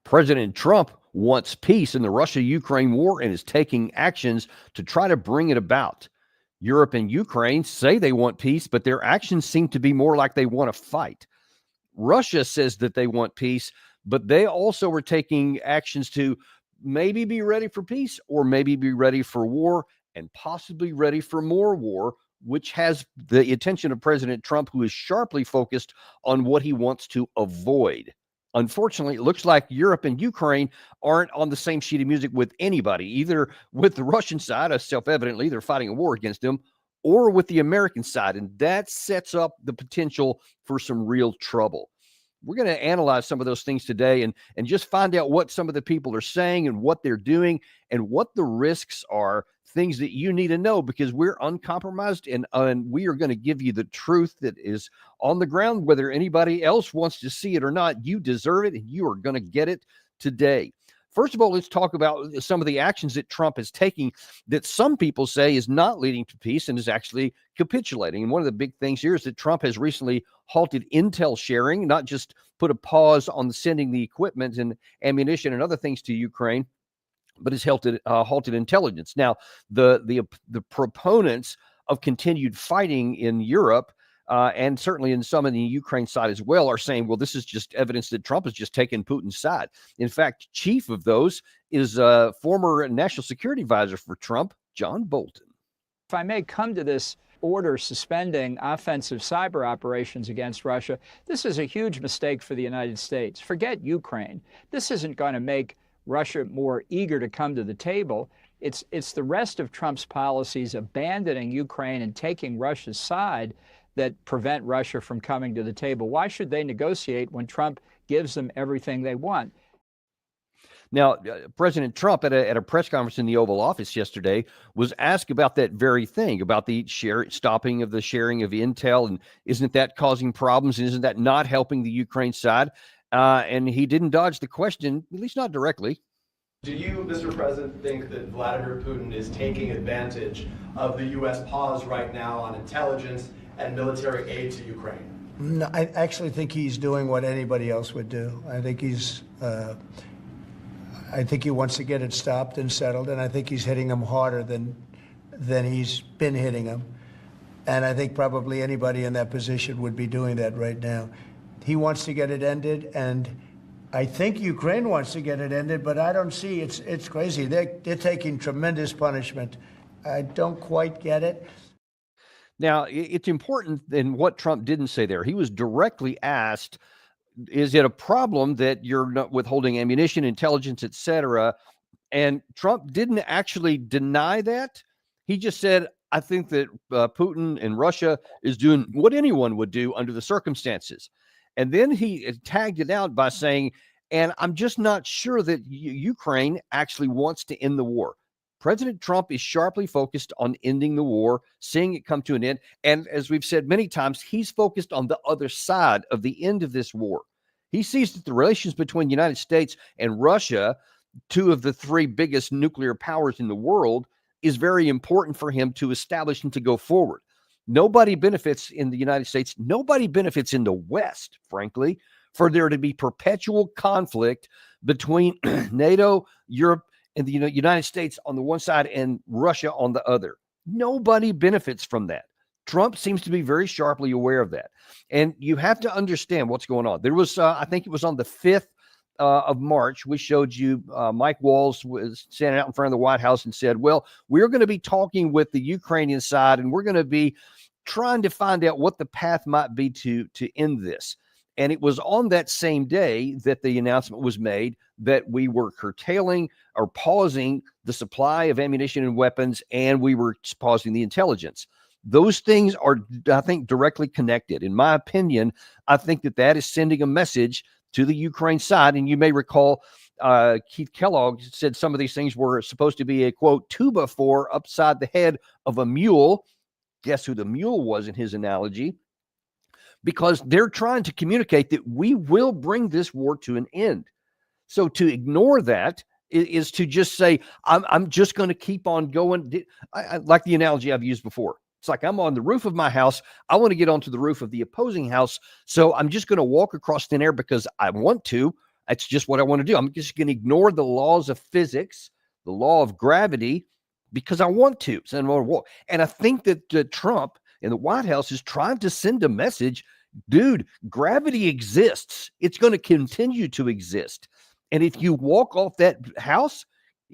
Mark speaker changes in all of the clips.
Speaker 1: President Trump wants peace in the Russia-Ukraine war and is taking actions to try to bring it about. Europe and Ukraine say they want peace, but their actions seem to be more like they want to fight. Russia says that they want peace, but they also are taking actions to maybe be ready for peace or maybe be ready for war and possibly ready for more war, which has the attention of President Trump, who is sharply focused on what he wants to avoid. Unfortunately, it looks like Europe and Ukraine aren't on the same sheet of music with anybody, either with the Russian side, as self-evidently they're fighting a war against them, or with the American side. And that sets up the potential for some real trouble. We're going to analyze some of those things today and just find out what some of the people are saying and what they're doing and what the risks are, things that you need to know, because we're uncompromised and we are going to give you the truth that is on the ground, whether anybody else wants to see it or not. You deserve it, and you are going to get it today. First of all, let's talk about some of the actions that Trump is taking that some people say is not leading to peace and is actually capitulating. And one of the big things here is that Trump has recently halted intel sharing, not just put a pause on sending the equipment and ammunition and other things to Ukraine, but has halted intelligence. Now, the proponents of continued fighting in Europe and certainly in some of the Ukraine side as well are saying, well, this is just evidence that Trump has just taken Putin's side. In fact, chief of those is former national security advisor for Trump, John Bolton.
Speaker 2: If I may come to this order suspending offensive cyber operations against Russia, this is a huge mistake for the United States. Forget Ukraine. This isn't going to make Russia more eager to come to the table. It's the rest of Trump's policies abandoning Ukraine and taking Russia's side that prevent Russia from coming to the table. Why should they negotiate when Trump gives them everything they want?
Speaker 1: Now, President Trump at a press conference in the Oval Office yesterday was asked about that very thing, about the stopping of the sharing of intel, and isn't that causing problems? And isn't that not helping the Ukraine side? And he didn't dodge the question, at least not directly.
Speaker 3: Do you, Mr. President, think that Vladimir Putin is taking advantage of the U.S. pause right now on intelligence and military aid to Ukraine?
Speaker 4: No, I actually think he's doing what anybody else would do. I think he wants to get it stopped and settled, and I think he's hitting them harder than he's been hitting them. And I think probably anybody in that position would be doing that right now. He wants to get it ended, and I think Ukraine wants to get it ended, but I don't see it's crazy. They're taking tremendous punishment. I don't quite get it.
Speaker 1: Now, it's important in what Trump didn't say there. He was directly asked, is it a problem that you're not withholding ammunition, intelligence, et cetera? And Trump didn't actually deny that. He just said, I think that Putin and Russia is doing what anyone would do under the circumstances. And then he tagged it out by saying, and I'm just not sure that Ukraine actually wants to end the war. President Trump is sharply focused on ending the war, seeing it come to an end. And as we've said many times, he's focused on the other side of the end of this war. He sees that the relations between the United States and Russia, two of the three biggest nuclear powers in the world, is very important for him to establish and to go forward. Nobody benefits in the United States. Nobody benefits in the West, frankly, for there to be perpetual conflict between NATO, Europe, and the United States on the one side and Russia on the other. Nobody benefits from that. Trump seems to be very sharply aware of that. And you have to understand what's going on. There was, I think it was on the 5th of March, we showed you Mike Walls was standing out in front of the White House and said, well, we're going to be talking with the Ukrainian side, and we're going to be trying to find out what the path might be to end this. And it was on that same day that the announcement was made that we were curtailing or pausing the supply of ammunition and weapons, and we were pausing the intelligence. Those things are, I think, directly connected. In my opinion, I think that is sending a message to the Ukraine side. And you may recall Keith Kellogg said some of these things were supposed to be a, quote, tuba for upside the head of a mule. Guess who the mule was in his analogy? Because they're trying to communicate that we will bring this war to an end. So to ignore that is to just say, I'm just going to keep on going. I like the analogy I've used before. It's like I'm on the roof of my house. I want to get onto the roof of the opposing house. So I'm just going to walk across thin air because I want to. That's just what I want to do. I'm just going to ignore the laws of physics, the law of gravity, because I want to. And I think that Trump and the White House is trying to send a message, dude, gravity exists. It's going to continue to exist. And if you walk off that house,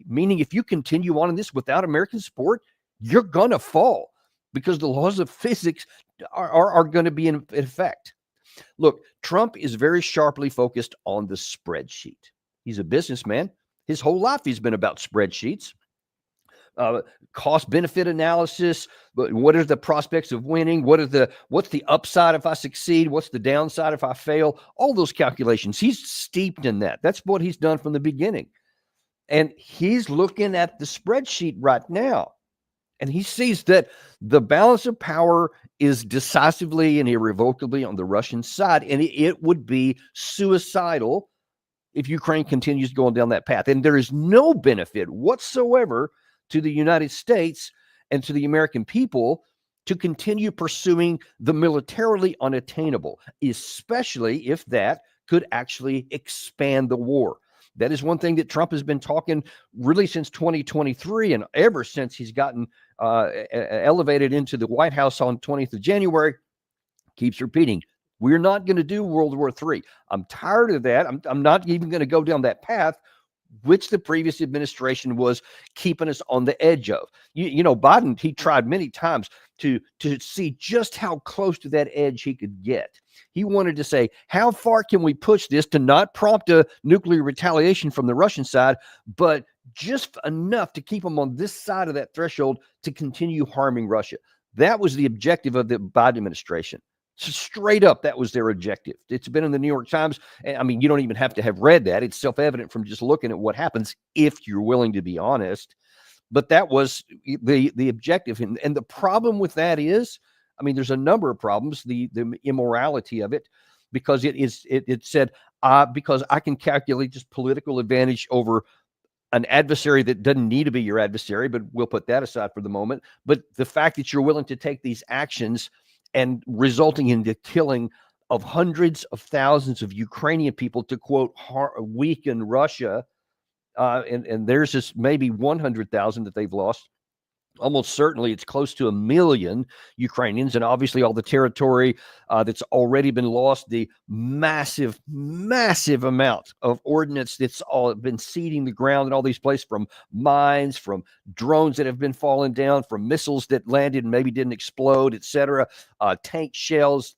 Speaker 1: meaning if you continue on in this without American support, you're going to fall because the laws of physics are going to be in effect. Look, Trump is very sharply focused on the spreadsheet. He's a businessman. His whole life he's been about spreadsheets, cost-benefit analysis. What are the prospects of winning? What's the upside if I succeed? What's the downside if I fail? All those calculations. He's steeped in that. That's what he's done from the beginning. And he's looking at the spreadsheet right now. And he sees that the balance of power is decisively and irrevocably on the Russian side. And it would be suicidal if Ukraine continues going down that path. And there is no benefit whatsoever to the United States and to the American people to continue pursuing the militarily unattainable, especially if that could actually expand the war. That is one thing that Trump has been talking really since 2023, and ever since he's gotten elevated into the White House on 20th of January, keeps repeating, we're not going to do World War III. I'm tired of that. I'm not even going to go down that path, which the previous administration was keeping us on the edge of. You know, Biden, he tried many times to see just how close to that edge he could get. He wanted to say, how far can we push this to not prompt a nuclear retaliation from the Russian side, but just enough to keep them on this side of that threshold to continue harming Russia. That was the objective of the Biden administration. So straight up, that was their objective. It's been in the New York Times. I mean, you don't even have to have read that. It's self-evident from just looking at what happens if you're willing to be honest. But that was the objective. And the problem with that is, I mean, there's a number of problems. The immorality of it, because it said, because I can calculate just political advantage over an adversary that doesn't need to be your adversary, but we'll put that aside for the moment. But the fact that you're willing to take these actions and resulting in the killing of hundreds of thousands of Ukrainian people to, quote, weaken Russia, and there's just maybe 100,000 that they've lost. Almost certainly it's close to 1 million Ukrainians, and obviously all the territory that's already been lost, the massive amount of ordnance that's all been seeding the ground in all these places, from mines, from drones that have been falling down, from missiles that landed and maybe didn't explode, etc. Tank shells,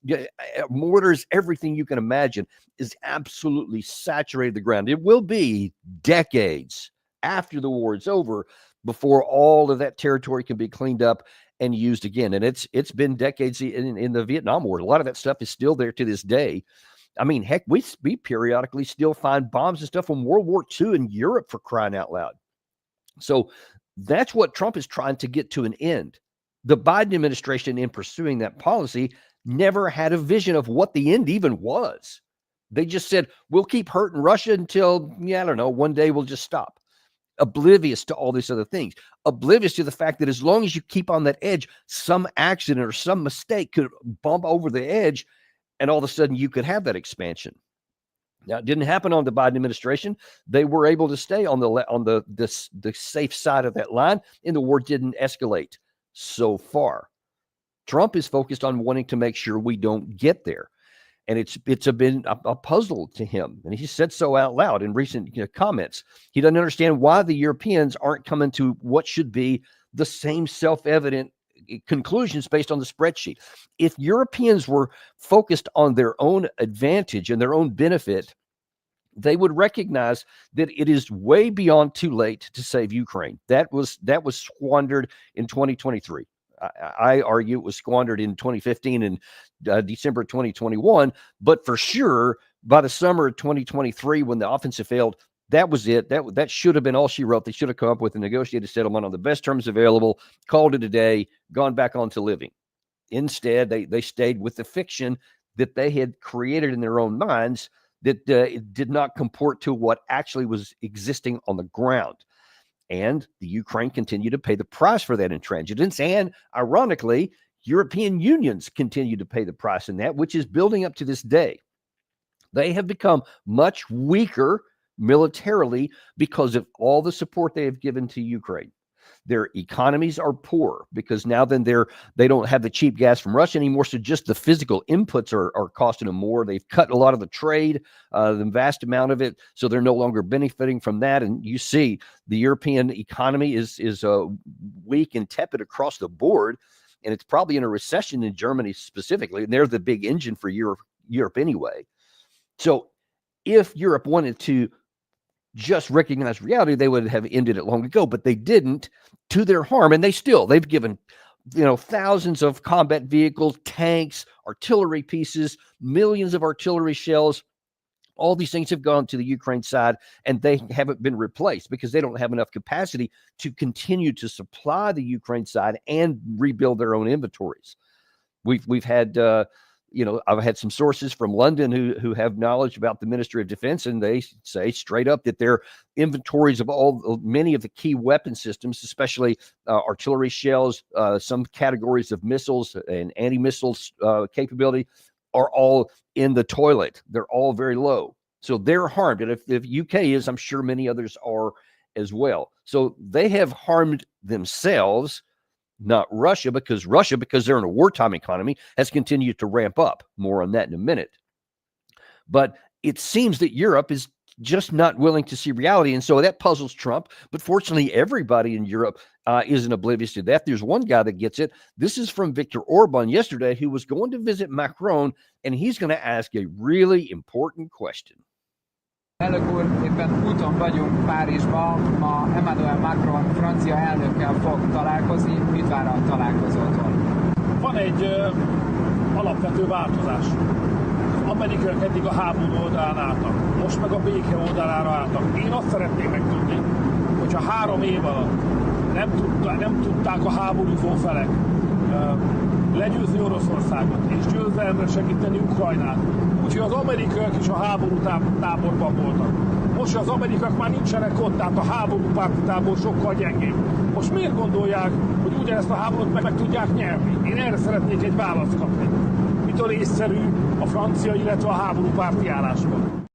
Speaker 1: mortars, everything you can imagine is absolutely saturated the ground. It will be decades after the war is over before all of that territory can be cleaned up and used again. And it's been decades in the Vietnam War. A lot of that stuff is still there to this day. I mean, heck, we periodically still find bombs and stuff from World War II in Europe, for crying out loud. So that's what Trump is trying to get to an end. The Biden administration, in pursuing that policy, never had a vision of what the end even was. They just said, we'll keep hurting Russia until, I don't know, one day we'll just stop. Oblivious to all these other things, oblivious to the fact that as long as you keep on that edge, some accident or some mistake could bump over the edge, and all of a sudden you could have that expansion. Now, it didn't happen on the Biden administration. They were able to stay on the safe side of that line, and the war didn't escalate so far. Trump is focused on wanting to make sure we don't get there. And it's been a puzzle to him. And he said so out loud in recent comments. He doesn't understand why the Europeans aren't coming to what should be the same self-evident conclusions based on the spreadsheet. If Europeans were focused on their own advantage and their own benefit, they would recognize that it is way beyond too late to save Ukraine. That was squandered in 2023. I argue it was squandered in 2015 and December 2021, but for sure by the summer of 2023, when the offensive failed, that was it. That should have been all she wrote. They should have come up with a negotiated settlement on the best terms available, called it a day, gone back on to living. Instead, they stayed with the fiction that they had created in their own minds that it did not comport to what actually was existing on the ground. And the Ukraine continued to pay the price for that intransigence. And ironically, European unions continue to pay the price in that, which is building up to this day. They have become much weaker militarily because of all the support they have given to Ukraine. Their economies are poor because now then they don't have the cheap gas from Russia anymore. So just the physical inputs are costing them more. They've cut a lot of the trade, the vast amount of it. So they're no longer benefiting from that. And you see the European economy is weak and tepid across the board. And it's probably in a recession in Germany specifically. And they're the big engine for Europe anyway. So if Europe wanted to just recognize reality, they would have ended it long ago, but they didn't, to their harm. And they've given, thousands of combat vehicles, tanks, artillery pieces, millions of artillery shells. All these things have gone to the Ukraine side, and they haven't been replaced because they don't have enough capacity to continue to supply the Ukraine side and rebuild their own inventories. We've had, I've had some sources from London who have knowledge about the Ministry of Defense, and they say straight up that their inventories of many of the key weapon systems, especially artillery shells, some categories of missiles and anti-missiles capability, are all in the toilet. They're all very low. So they're harmed. And if UK is, I'm sure many others are as well. So they have harmed themselves, not Russia, because they're in a wartime economy, has continued to ramp up. More on that in a minute. But it seems that Europe is just not willing to see reality. And so that puzzles Trump. But fortunately, everybody in Europe isn't oblivious to that. There's one guy that gets it. This is from Viktor Orban yesterday, who was going to visit Macron, and he's going to ask a really important question.
Speaker 5: Elnök úr, éppen úton vagyunk Párizsba, ma Emmanuel Macron francia elnökkel fog találkozni. Mit vár a találkozótól?
Speaker 6: Van egy alapvető változás. Az amerikaiak eddig a háború oldalán álltak, most meg a béke oldalára álltak. Én azt szeretném megtudni, hogyha 3 év alatt nem tudták a háborúzó felek legyőzni Oroszországot és győzelemre segíteni Ukrajnát. Úgyhogy az amerikaiak is a háború táborban voltak. Most az amerikaiak már nincsenek ott, tehát a háborúpárti tábor sokkal gyengébb. Most miért gondolják, hogy ugyanezt a háborút meg tudják nyerni? Én erre szeretnék egy választ kapni. Mitől észszerű a francia, illetve a háborúpárti álláspont?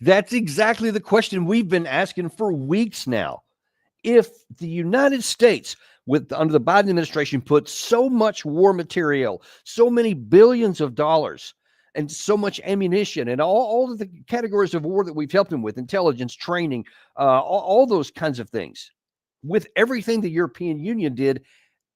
Speaker 1: That's exactly the question we've been asking for weeks now. If the United States, under the Biden administration, put so much war material, so many billions of dollars, and so much ammunition, and all of the categories of war that we've helped them with, intelligence, training, all those kinds of things, with everything the European Union did,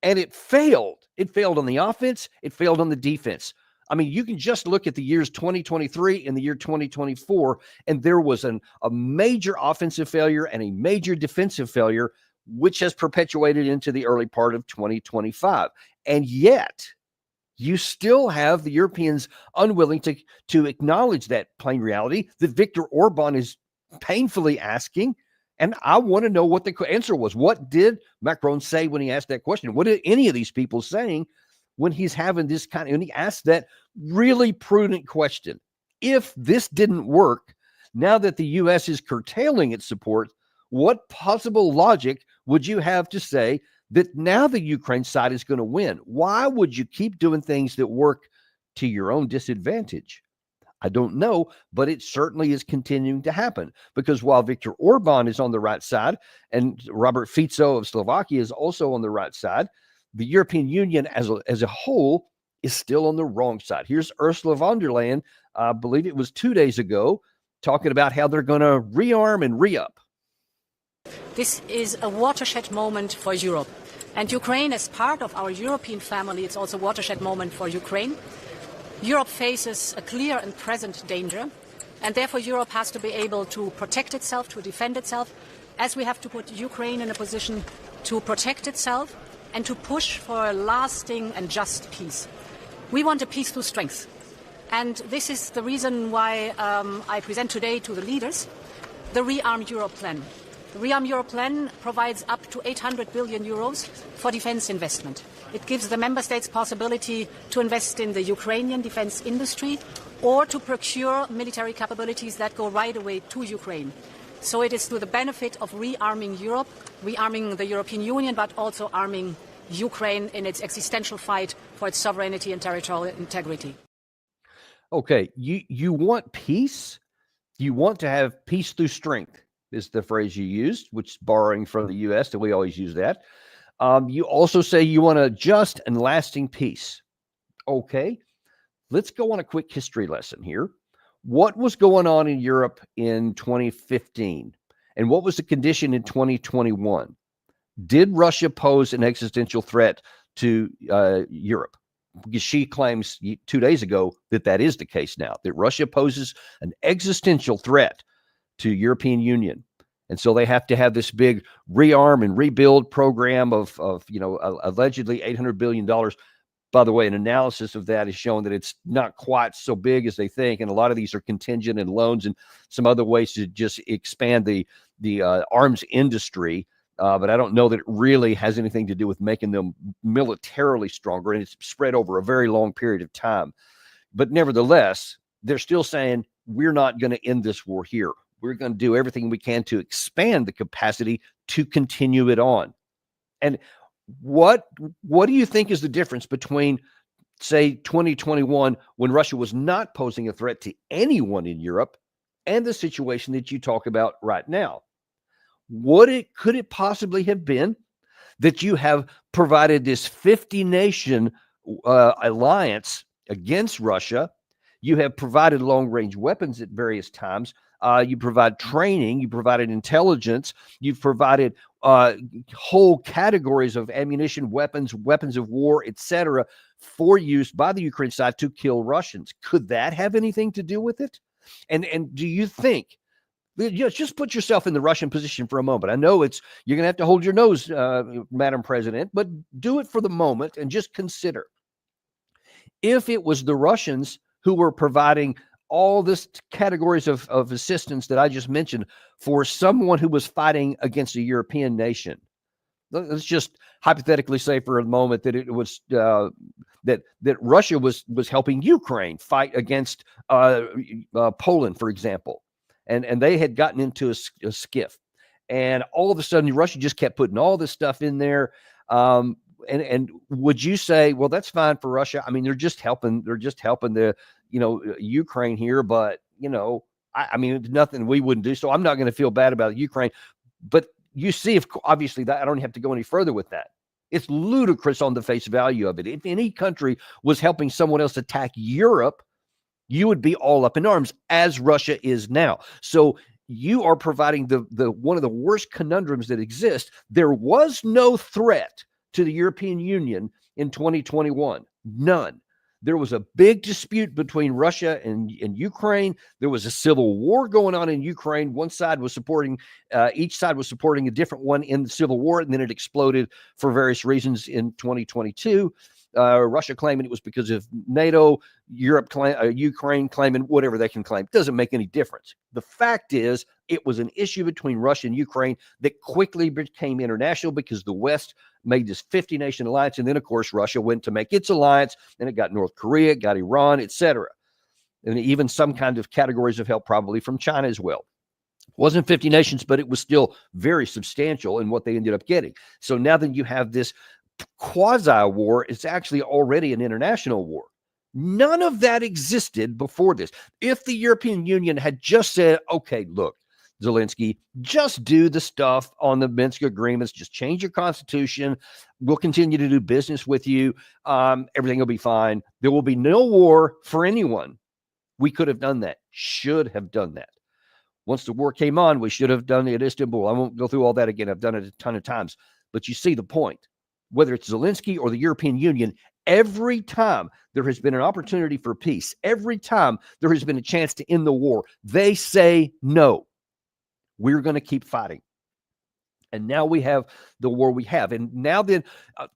Speaker 1: and it failed. It failed on the offense. It failed on the defense. I mean, you can just look at the years 2023 and the year 2024, and there was a major offensive failure and a major defensive failure, which has perpetuated into the early part of 2025. And yet, you still have the Europeans unwilling to acknowledge that plain reality that Viktor Orban is painfully asking. And I want to know what the answer was. What did Macron say when he asked that question? What did any of these people saying when he's having this when he asked that really prudent question? If this didn't work, now that the U.S. is curtailing its support, what possible logic would you have to say that now the Ukraine side is going to win? Why would you keep doing things that work to your own disadvantage? I don't know, but it certainly is continuing to happen, because while Viktor Orban is on the right side and Robert Fico of Slovakia is also on the right side, the European Union as a whole is still on the wrong side. Here's Ursula von der Leyen, I believe it was 2 days ago, talking about how they're going to rearm and re-up.
Speaker 7: This is a watershed moment for Europe. And Ukraine, as part of our European family, it's also a watershed moment for Ukraine. Europe faces a clear and present danger, and therefore Europe has to be able to protect itself, to defend itself, as we have to put Ukraine in a position to protect itself and to push for a lasting and just peace. We want a peace through strength. And this is the reason why I present today to the leaders the Rearm Europe plan. The Rearm Europe plan provides up to 800 billion euros for defense investment. It gives the member states possibility to invest in the Ukrainian defense industry or to procure military capabilities that go right away to Ukraine. So it is to the benefit of rearming Europe, rearming the European Union, but also arming Ukraine in its existential fight for its sovereignty and territorial integrity.
Speaker 1: Okay, you want peace? You want to have peace through strength is the phrase you used, which is borrowing from the U.S. that we always use that. You also say you want a just and lasting peace. Okay, let's go on a quick history lesson here. What was going on in Europe in 2015? And what was the condition in 2021? Did Russia pose an existential threat to Europe? Because she claims 2 days ago that that is the case now, that Russia poses an existential threat to European Union. And so they have to have this big rearm and rebuild program of allegedly $800 billion. By the way, an analysis of that is showing that it's not quite so big as they think. And a lot of these are contingent and loans and some other ways to just expand the arms industry. But I don't know that it really has anything to do with making them militarily stronger. And it's spread over a very long period of time. But nevertheless, they're still saying, we're not going to end this war here. We're going to do everything we can to expand the capacity to continue it on. And what do you think is the difference between, say, 2021, when Russia was not posing a threat to anyone in Europe, and the situation that you talk about right now? Could it possibly have been that you have provided this 50-nation alliance against Russia? You have provided long-range weapons at various times. You provide training. You provided intelligence. You've provided whole categories of ammunition, weapons of war, etc., for use by the Ukraine side to kill Russians. Could that have anything to do with it? And do you think? Just put yourself in the Russian position for a moment. I know you're going to have to hold your nose, Madam President, but do it for the moment and just consider. If it was the Russians who were providing all this categories of assistance that I just mentioned for someone who was fighting against a European nation, let's just hypothetically say for a moment that it was that Russia was helping Ukraine fight against Poland, for example. And they had gotten into a skiff, and all of a sudden Russia just kept putting all this stuff in there. And would you say, well, that's fine for Russia? I mean, they're just helping the Ukraine here, but I mean, nothing we wouldn't do. So I'm not going to feel bad about Ukraine. But you see, obviously that I don't have to go any further with that. It's ludicrous on the face value of it. If any country was helping someone else attack Europe, you would be all up in arms, as Russia is now. So you are providing the one of the worst conundrums that exist. There was no threat to the European Union in 2021. None. There was a big dispute between Russia and Ukraine. There was a civil war going on in Ukraine. Each side was supporting a different one in the civil war, and then it exploded for various reasons in 2022. Russia claiming it was because of NATO, Ukraine claiming whatever they can claim. It doesn't make any difference. The fact is, it was an issue between Russia and Ukraine that quickly became international because the West made this 50-nation alliance. And then, of course, Russia went to make its alliance, and it got North Korea, it got Iran, etc. And even some kind of categories of help probably from China as well. It wasn't 50 nations, but it was still very substantial in what they ended up getting. So now that you have this quasi-war, it's actually already an international war. None of that existed before this. If the European Union had just said, okay, look, Zelensky, just do the stuff on the Minsk agreements, just change your constitution, we'll continue to do business with you, everything will be fine, there will be no war for anyone. We could have done that, should have done that. Once the war came on, we should have done it at Istanbul. I won't go through all that again. I've done it a ton of times. But you see the point. Whether it's Zelensky or the European Union, every time there has been an opportunity for peace, every time there has been a chance to end the war, they say no. We're going to keep fighting. And now we have the war we have. And now then,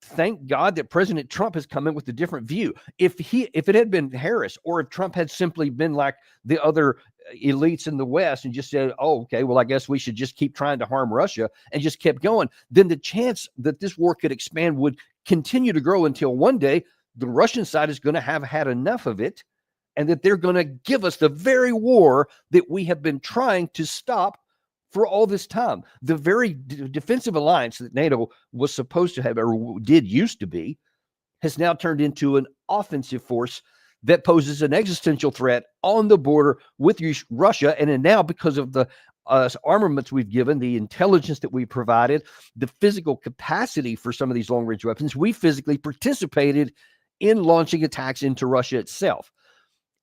Speaker 1: thank God that President Trump has come in with a different view. If it had been Harris, or if Trump had simply been like the other elites in the West and just said, oh, okay, well, I guess we should just keep trying to harm Russia and just kept going, then the chance that this war could expand would continue to grow until one day the Russian side is going to have had enough of it, and that they're going to give us the very war that we have been trying to stop for all this time. The very defensive alliance that NATO was supposed to have, or used to be, has now turned into an offensive force that poses an existential threat on the border with Russia. And then now, because of the armaments we've given, the intelligence that we provided, the physical capacity for some of these long-range weapons, we physically participated in launching attacks into Russia itself.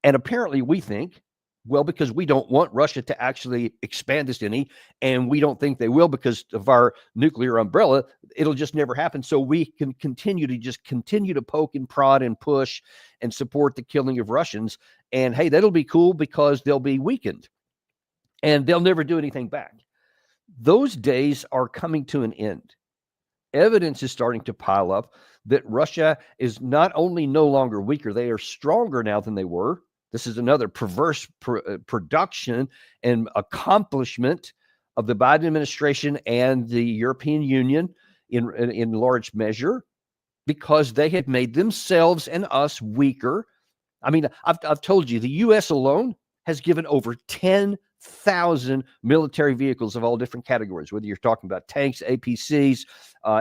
Speaker 1: And apparently we think, well, because we don't want Russia to actually expand this any, and we don't think they will because of our nuclear umbrella, it'll just never happen. So we can continue to poke and prod and push and support the killing of Russians. And hey, that'll be cool because they'll be weakened and they'll never do anything back. Those days are coming to an end. Evidence is starting to pile up that Russia is not only no longer weaker, they are stronger now than they were. This is another perverse production and accomplishment of the Biden administration and the European Union in large measure, because they had made themselves and us weaker. I mean, I've told you, the U.S. alone has given over 10,000 military vehicles of all different categories, whether you're talking about tanks, APCs,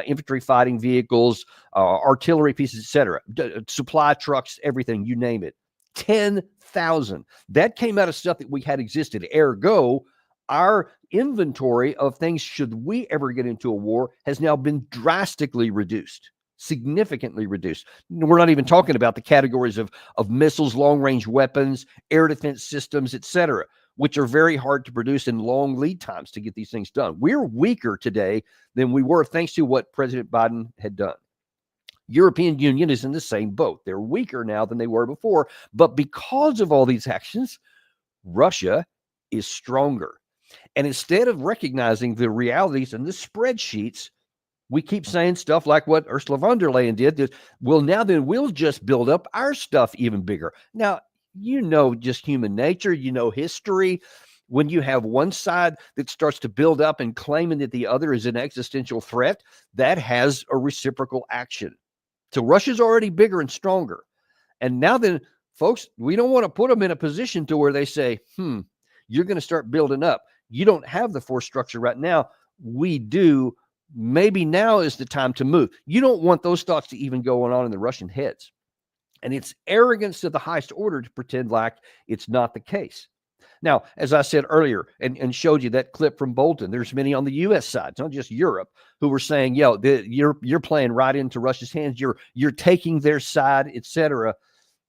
Speaker 1: infantry fighting vehicles, artillery pieces, etc., supply trucks, everything, you name it. 10,000. That came out of stuff that we had existed. Ergo, our inventory of things, should we ever get into a war, has now been drastically reduced, significantly reduced. We're not even talking about the categories of missiles, long-range weapons, air defense systems, etc., which are very hard to produce and long lead times to get these things done. We're weaker today than we were thanks to what President Biden had done. European Union is in the same boat. They're weaker now than they were before, but because of all these actions, Russia is stronger. And instead of recognizing the realities and the spreadsheets, we keep saying stuff like what Ursula von der Leyen did, that, well, now then we'll just build up our stuff even bigger. Now, you know, just human nature, you know, history. When you have one side that starts to build up and claiming that the other is an existential threat, that has a reciprocal action. So Russia's already bigger and stronger. And now then, folks, we don't want to put them in a position to where they say, you're going to start building up. You don't have the force structure right now. We do. Maybe now is the time to move. You don't want those thoughts to even go on in the Russian heads. And it's arrogance to the highest order to pretend like it's not the case. Now, as I said earlier and showed you that clip from Bolton, there's many on the U.S. side, it's not just Europe, who were saying, you're playing right into Russia's hands. You're taking their side, etc.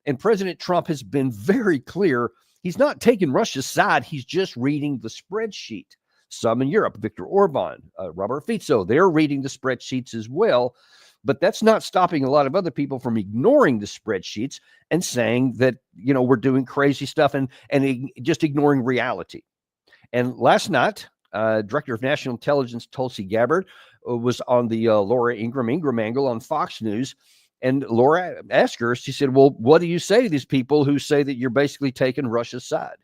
Speaker 1: And President Trump has been very clear. He's not taking Russia's side. He's just reading the spreadsheet. Some in Europe, Viktor Orban, Robert Fico, they're reading the spreadsheets as well. But that's not stopping a lot of other people from ignoring the spreadsheets and saying that, we're doing crazy stuff and just ignoring reality. And last night, Director of National Intelligence Tulsi Gabbard was on the Laura Ingraham angle on Fox News. And Laura asked her, she said, well, what do you say to these people who say that you're basically taking Russia's side?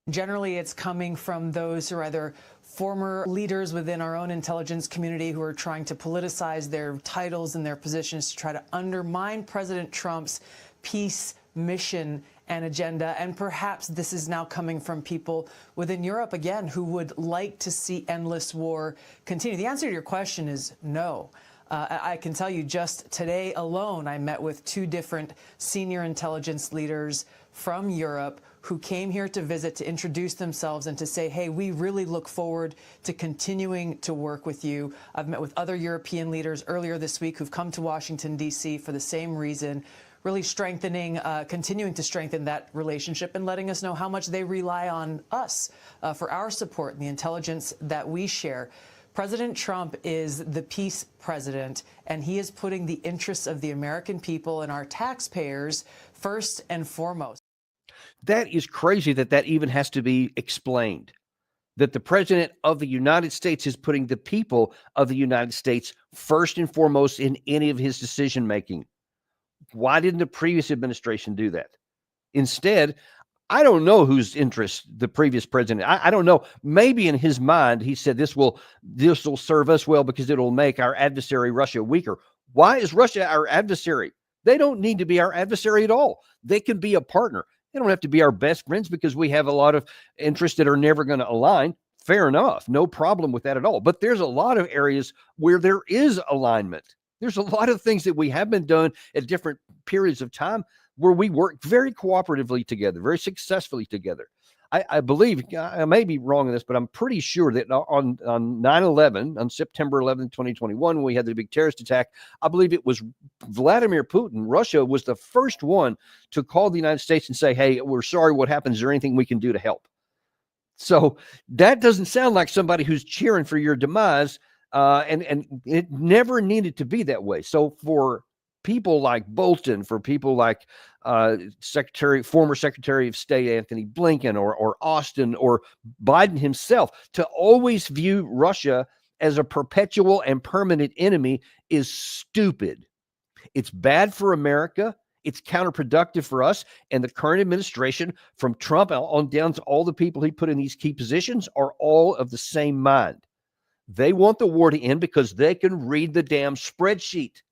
Speaker 8: Generally, it's coming from those who are either former leaders within our own intelligence community who are trying to politicize their titles and their positions to try to undermine President Trump's peace mission and agenda. And perhaps this is now coming from people within Europe, again, who would like to see endless war continue. The answer to your question is no. I can tell you just today alone, I met with 2 different senior intelligence leaders from Europe who came here to visit, to introduce themselves and to say, hey, we really look forward to continuing to work with you. I've met with other European leaders earlier this week who've come to Washington, D.C. for the same reason, really continuing to strengthen that relationship and letting us know how much they rely on us for our support and the intelligence that we share. President Trump is the peace president, and he is putting the interests of the American people and our taxpayers first and foremost.
Speaker 1: That is crazy that even has to be explained, that the president of the United States is putting the people of the United States first and foremost in any of his decision making. Why didn't the previous administration do that? Instead, I don't know whose interest the previous president, I don't know. Maybe in his mind, he said this will serve us well because it'll make our adversary Russia weaker. Why is Russia our adversary? They don't need to be our adversary at all. They can be a partner. They don't have to be our best friends because we have a lot of interests that are never going to align. Fair enough. No problem with that at all. But there's a lot of areas where there is alignment. There's a lot of things that we have been doing at different periods of time where we work very cooperatively together, very successfully together. I believe, I may be wrong in this, but I'm pretty sure that on 9/11, on September 11, 2021, when we had the big terrorist attack, I believe it was Vladimir Putin, Russia, was the first one to call the United States and say, hey, we're sorry, what happened? Is there anything we can do to help? So that doesn't sound like somebody who's cheering for your demise, and it never needed to be that way. So for people like Bolton, for people like former Secretary of State Anthony Blinken, or Austin, or Biden himself, to always view Russia as a perpetual and permanent enemy is stupid. It's bad for America. It's counterproductive for us. And the current administration, from Trump on down to all the people he put in these key positions, are all of the same mind. They want the war to end because they can read the damn spreadsheet.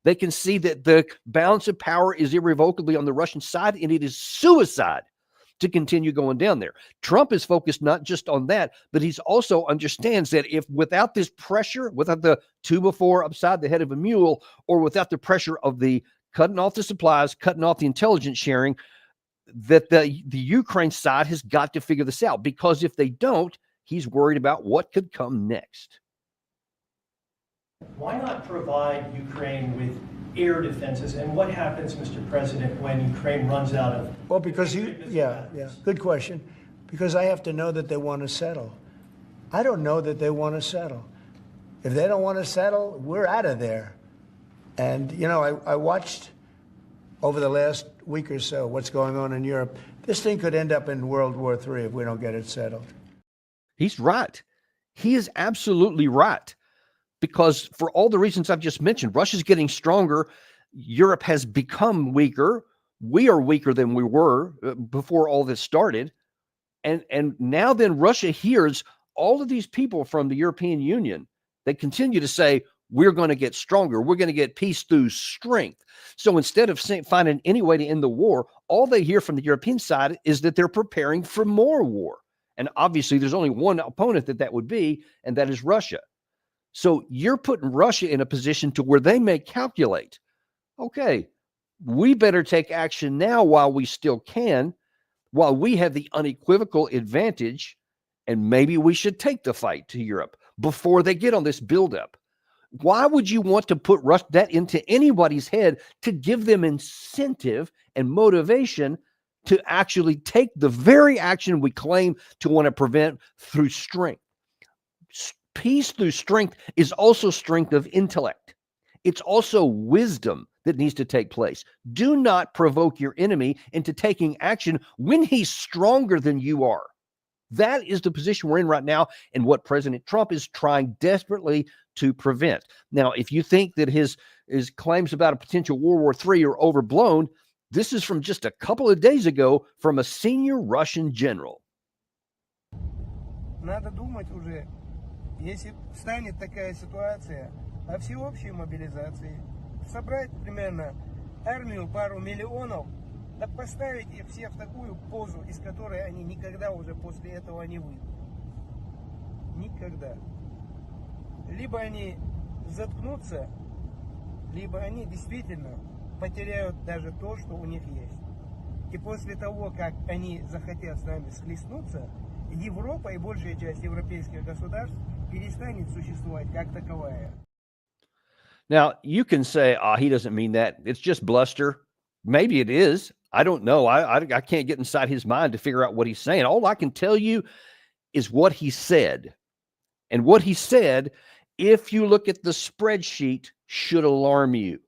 Speaker 1: They can see that the balance of power is irrevocably on the Russian side, and it is suicide to continue going down there. Trump is focused not just on that, but he's also understands that if without this pressure, without the 2x4 upside the head of a mule, or without the pressure of the cutting off the supplies, cutting off the intelligence sharing, that the Ukraine side has got to figure this out, because if they don't, he's worried about what could come next.
Speaker 9: Why not provide Ukraine with air defenses? And what happens, Mr. President, when Ukraine runs out of...
Speaker 4: Well, because good question. Because I have to know that they want to settle. I don't know that they want to settle. If they don't want to settle, we're out of there. And, you know, I watched over the last week or so what's going on in Europe. This thing could end up in World War III if we don't get it settled.
Speaker 1: He's right. He is absolutely right. Because for all the reasons I've just mentioned, Russia's getting stronger. Europe has become weaker. We are weaker than we were before all this started. And now then Russia hears all of these people from the European Union. They continue to say, we're going to get stronger. We're going to get peace through strength. So instead of finding any way to end the war, all they hear from the European side is that they're preparing for more war. And obviously there's only one opponent that would be, and that is Russia. So you're putting Russia in a position to where they may calculate, okay, we better take action now while we still can, while we have the unequivocal advantage, and maybe we should take the fight to Europe before they get on this buildup. Why would you want to put that into anybody's head to give them incentive and motivation to actually take the very action we claim to want to prevent through strength? Peace through strength is also strength of intellect. It's also wisdom that needs to take place. Do not provoke your enemy into taking action when he's stronger than you are. That is the position we're in right now, and what President Trump is trying desperately to prevent. Now, if you think that his claims about a potential World War III are overblown, this is from just a couple of days ago from a senior Russian general.
Speaker 10: Надо думать уже, если станет такая ситуация, о всеобщей мобилизации, собрать примерно армию, пару миллионов, да поставить их все в такую позу, из которой они никогда уже после этого не выйдут. Никогда. Либо они заткнутся, либо они действительно потеряют даже то, что у них есть. И после того, как они захотят с нами схлестнуться, Европа и большая часть европейских государств перестанет существовать как таковая.
Speaker 1: Now, you can say, he doesn't mean that. It's just bluster. Maybe it is. I don't know. I can't get inside his mind to figure out what he's saying. All I can tell you is what he said. And what he said, if you look at the spreadsheet, should alarm you.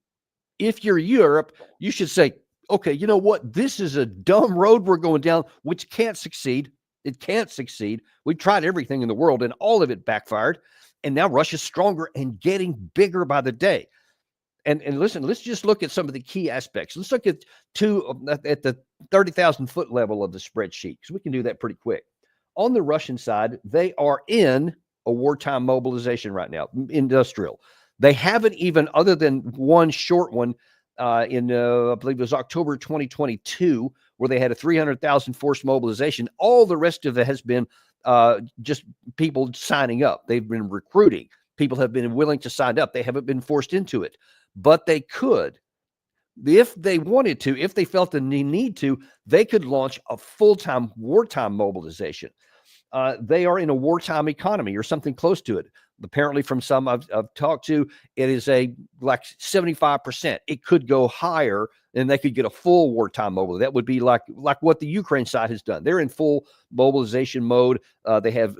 Speaker 1: If you're Europe, you should say, okay, you know what? This is a dumb road we're going down, which can't succeed. It can't succeed. We tried everything in the world and all of it backfired. And now Russia's stronger and getting bigger by the day. And listen, let's just look at some of the key aspects. Let's look at the 30,000 foot level of the spreadsheet, because we can do that pretty quick. On the Russian side, they are in a wartime mobilization right now, industrial. They haven't even, other than one short one in, I believe it was October 2022, where they had a 300,000 force mobilization. All the rest of it has been just people signing up. They've been recruiting. People have been willing to sign up. They haven't been forced into it, but they could. if they wanted to, if they felt the need to, they could launch a full-time wartime mobilization. They are in a wartime economy or something close to it. Apparently, from some I've talked to, it is like 75%. It could go higher, and they could get a full wartime mobile. That would be like what the Ukraine side has done. They're in full mobilization mode. They have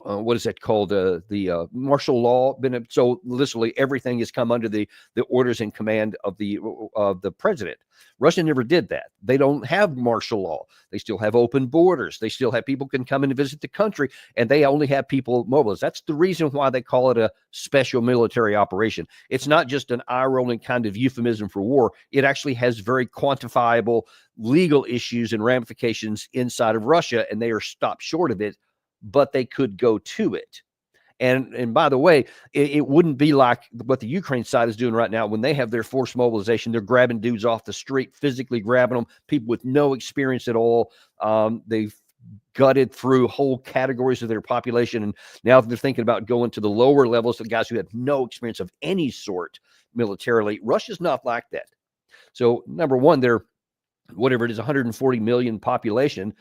Speaker 1: what is that called? The martial law. So literally everything has come under the orders and command of the president. Russia never did that. They don't have martial law. They still have open borders. They still have people can come in and visit the country, and they only have people mobilized. That's the reason why they call it a special military operation. It's not just an eye-rolling kind of euphemism for war. It actually has very quantifiable legal issues and ramifications inside of Russia, and they are stopped short of it, but they could go to it. And by the way, it wouldn't be like what the Ukraine side is doing right now when they have their forced mobilization. They're grabbing dudes off the street, physically grabbing them, people with no experience at all. They've gutted through whole categories of their population. And now they're thinking about going to the lower levels, the guys who have no experience of any sort militarily. Russia's not like that. So number one, they're whatever it is, 140 million population.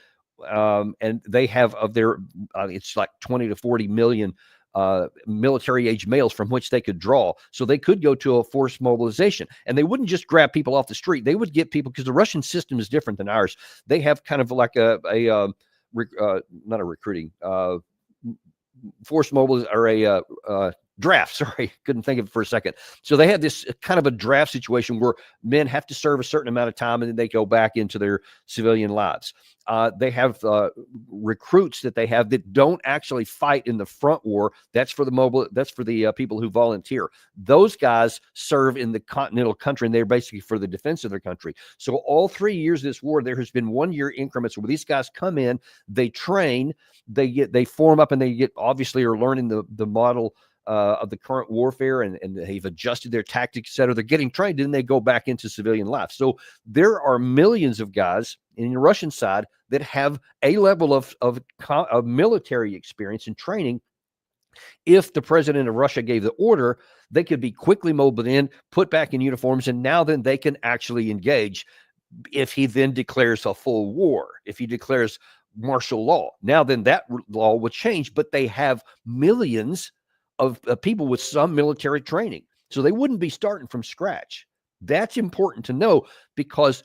Speaker 1: And they have of their, it's like 20 to 40 million military age males from which they could draw. So they could go to a forced mobilization, and they wouldn't just grab people off the street. They would get people, because the Russian system is different than ours. They have kind of like not a recruiting, forced mobilization, or a draft. Sorry, couldn't think of it for a second. So they have this kind of a draft situation where men have to serve a certain amount of time and then they go back into their civilian lives. They have recruits that they have that don't actually fight in the front war. That's for the people who volunteer. Those guys serve in the continental country, and they're basically for the defense of their country. So all 3 years of this war, there has been 1 year increments where these guys come in, they train, they form up, and they obviously are learning the model of the current warfare, and they've adjusted their tactics, et cetera. They're getting trained, and they go back into civilian life. So there are millions of guys in the Russian side that have a level of military experience and training. If the president of Russia gave the order, they could be quickly mobiled in, put back in uniforms, and now then they can actually engage. If he then declares a full war, if he declares martial law, now then that law would change, but they have millions of people with some military training. So they wouldn't be starting from scratch. That's important to know, because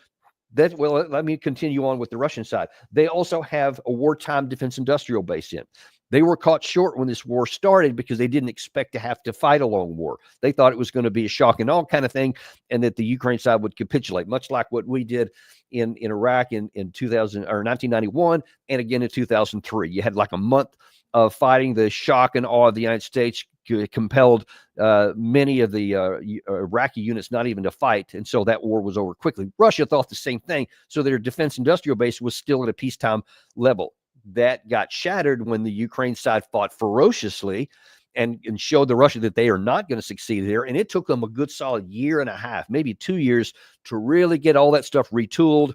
Speaker 1: let me continue on with the Russian side. They also have a wartime defense industrial base in. They were caught short when this war started because they didn't expect to have to fight a long war. They thought it was going to be a shock and all kind of thing, and that the Ukraine side would capitulate, much like what we did in Iraq in 1991 and again in 2003. You had like a month of fighting. The shock and awe of the United States compelled many of the Iraqi units not even to fight, and so that war was over quickly. Russia thought the same thing, so their defense industrial base was still at a peacetime level. That got shattered when the Ukraine side fought ferociously and showed the Russia that they are not going to succeed there, and it took them a good solid year and a half, maybe 2 years, to really get all that stuff retooled,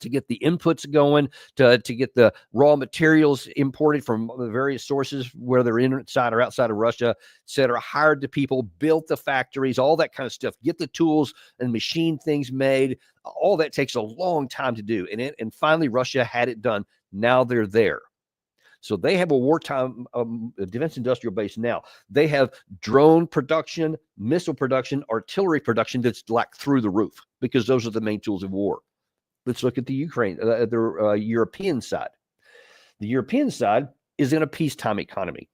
Speaker 1: to get the inputs going, to get the raw materials imported from the various sources, whether inside or outside of Russia, et cetera, hired the people, built the factories, all that kind of stuff, get the tools and machine things made. All that takes a long time to do. And finally, Russia had it done. Now they're there. So they have a wartime defense industrial base now. They have drone production, missile production, artillery production that's like through the roof, because those are the main tools of war. Let's look at the Ukraine, the European side. The European side is in a peacetime economy.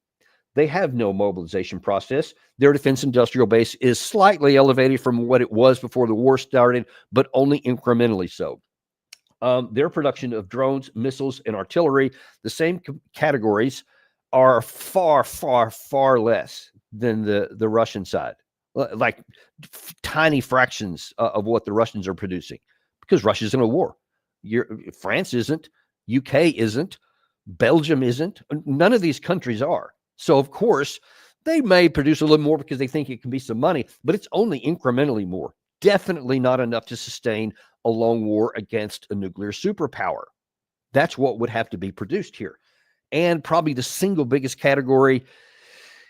Speaker 1: They have no mobilization process. Their defense industrial base is slightly elevated from what it was before the war started, but only incrementally so. Their production of drones, missiles, and artillery, the same categories, are far, far, far less than the Russian side, like tiny fractions of what the Russians are producing. Because Russia's in a war. France isn't, UK isn't, Belgium isn't. None of these countries are. So, of course, they may produce a little more because they think it can be some money, but it's only incrementally more. Definitely not enough to sustain a long war against a nuclear superpower. That's what would have to be produced here. And probably the single biggest category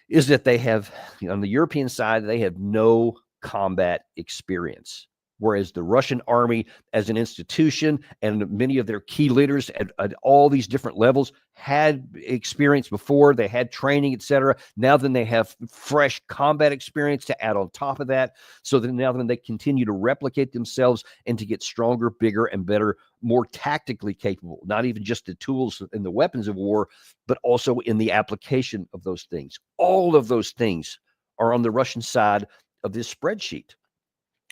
Speaker 1: is that they have, on the European side, they have no combat experience. Whereas the Russian army as an institution and many of their key leaders at all these different levels had experience before, they had training, etc. Now then they have fresh combat experience to add on top of that. So that now then they continue to replicate themselves and to get stronger, bigger, and better, more tactically capable, not even just the tools and the weapons of war, but also in the application of those things. All of those things are on the Russian side of this spreadsheet.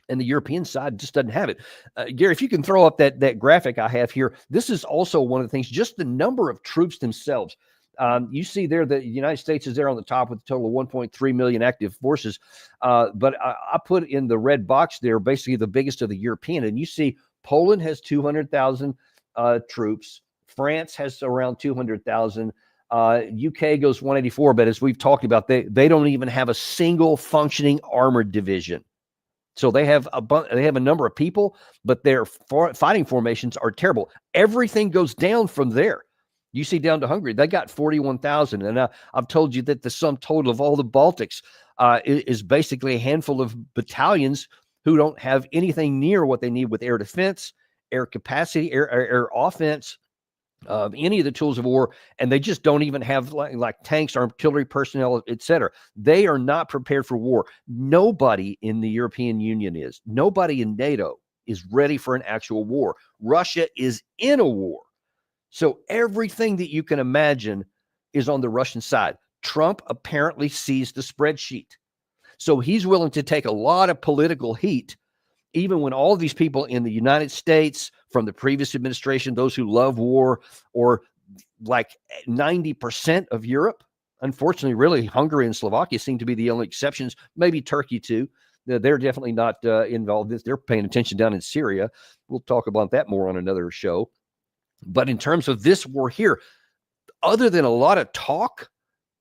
Speaker 1: And the European side just doesn't have it. Gary, if you can throw up that graphic I have here, this is also one of the things, just the number of troops themselves. You see there that the United States is there on the top with a total of 1.3 million active forces. But I put in the red box there, basically the biggest of the European. And you see Poland has 200,000 troops. France has around 200,000. UK goes 184. But as we've talked about, they don't even have a single functioning armored division. So they have a number of people, but their fighting formations are terrible. Everything goes down from there. You see down to Hungary, they got 41,000. And I've told you that the sum total of all the Baltics is basically a handful of battalions who don't have anything near what they need with air defense, air capacity, air offense, any of the tools of war, and they just don't even have like tanks, artillery personnel, etc. They are not prepared for war. Nobody in the European Union is. Nobody in NATO is ready for an actual war. Russia is in a war. So everything that you can imagine is on the Russian side. Trump apparently sees the spreadsheet. So he's willing to take a lot of political heat, even when all of these people in the United States from the previous administration, those who love war, or like 90% of Europe, unfortunately, really Hungary and Slovakia seem to be the only exceptions, maybe Turkey too. They're definitely not involved. They're paying attention down in Syria. We'll talk about that more on another show. But in terms of this war here, other than a lot of talk,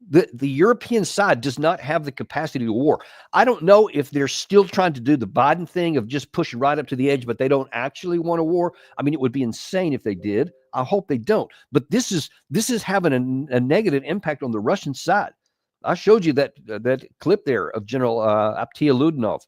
Speaker 1: the European side does not have the capacity to war. I don't know if they're still trying to do the Biden thing of just pushing right up to the edge, but they don't actually want a war. I mean, it would be insane if they did. I hope they don't. But this is having a negative impact on the Russian side. I showed you that clip there of General Aptia Ludinov.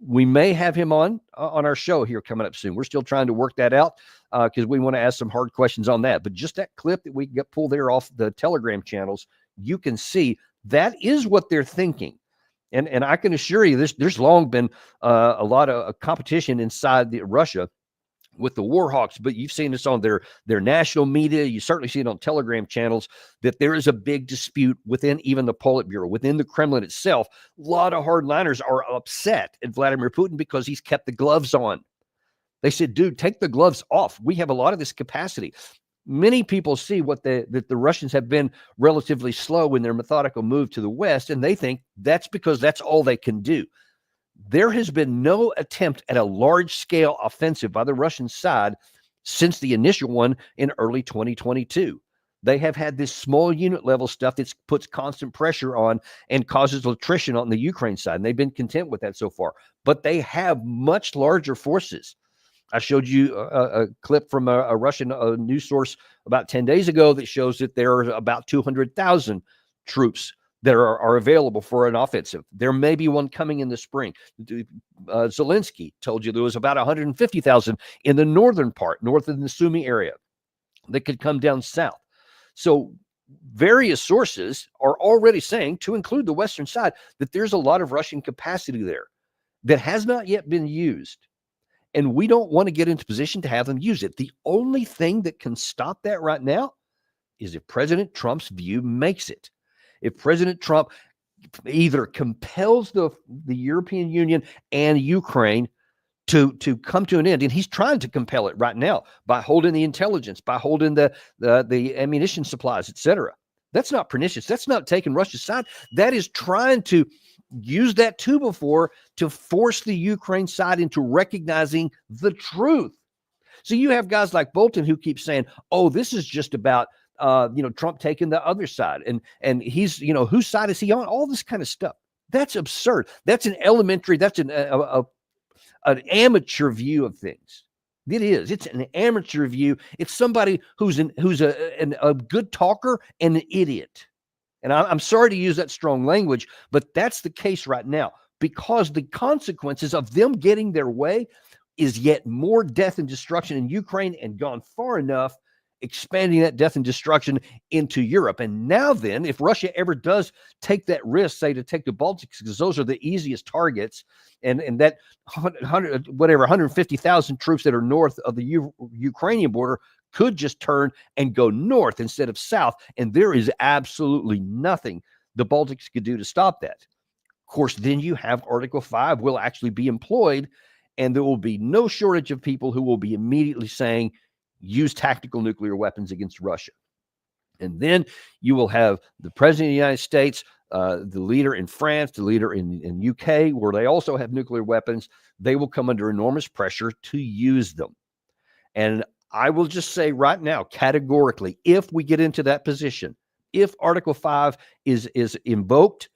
Speaker 1: We may have him on our show here coming up soon. We're still trying to work that out because we want to ask some hard questions on that. But just that clip that we got pulled there off the Telegram channels, you can see that is what they're thinking. And I can assure you there's long been a lot of competition inside Russia with the war hawks, but you've seen this on their national media. You certainly see it on Telegram channels that there is a big dispute within even the Politburo, within the Kremlin itself. A lot of hardliners are upset at Vladimir Putin because he's kept the gloves on. They said, dude, take the gloves off. We have a lot of this capacity. Many people see that the Russians have been relatively slow in their methodical move to the West, and they think that's because that's all they can do. There has been no attempt at a large-scale offensive by the Russian side since the initial one in early 2022. They have had this small unit level stuff that puts constant pressure on and causes attrition on the Ukraine side, and they've been content with that so far. But they have much larger forces. I showed you a clip from a Russian news source about 10 days ago that shows that there are about 200,000 troops that are available for an offensive. There may be one coming in the spring. Zelensky told you there was about 150,000 in the northern part, north of the Sumy area, that could come down south. So various sources are already saying, to include the Western side, that there's a lot of Russian capacity there that has not yet been used. And we don't want to get into position to have them use it. The only thing that can stop that right now is if President Trump's view makes it. If President Trump either compels the European Union and Ukraine to come to an end, and he's trying to compel it right now by holding the intelligence, by holding the ammunition supplies, etc. That's not pernicious. That's not taking Russia's side. That is trying to use that tool before to force the Ukraine side into recognizing the truth. So you have guys like Bolton who keep saying, oh, this is just about Trump taking the other side, and he's, whose side is he on? All this kind of stuff. That's absurd. That's an elementary, that's an amateur view of things. It is. It's an amateur view. It's somebody who's a good talker and an idiot. And I'm sorry to use that strong language, but that's the case right now. because the consequences of them getting their way is yet more death and destruction in Ukraine, and gone far enough, expanding that death and destruction into Europe. And now then, if Russia ever does take that risk, say to take the Baltics, because those are the easiest targets, and that 150,000 troops that are north of the Ukrainian border could just turn and go north instead of south. And there is absolutely nothing the Baltics could do to stop that. Of course, then you have Article 5 will actually be employed, and there will be no shortage of people who will be immediately saying, use tactical nuclear weapons against Russia. And then you will have the president of the United States, the leader in France, the leader in UK, where they also have nuclear weapons. They will come under enormous pressure to use them. And I will just say right now, categorically, if we get into that position, if Article 5 is invoked,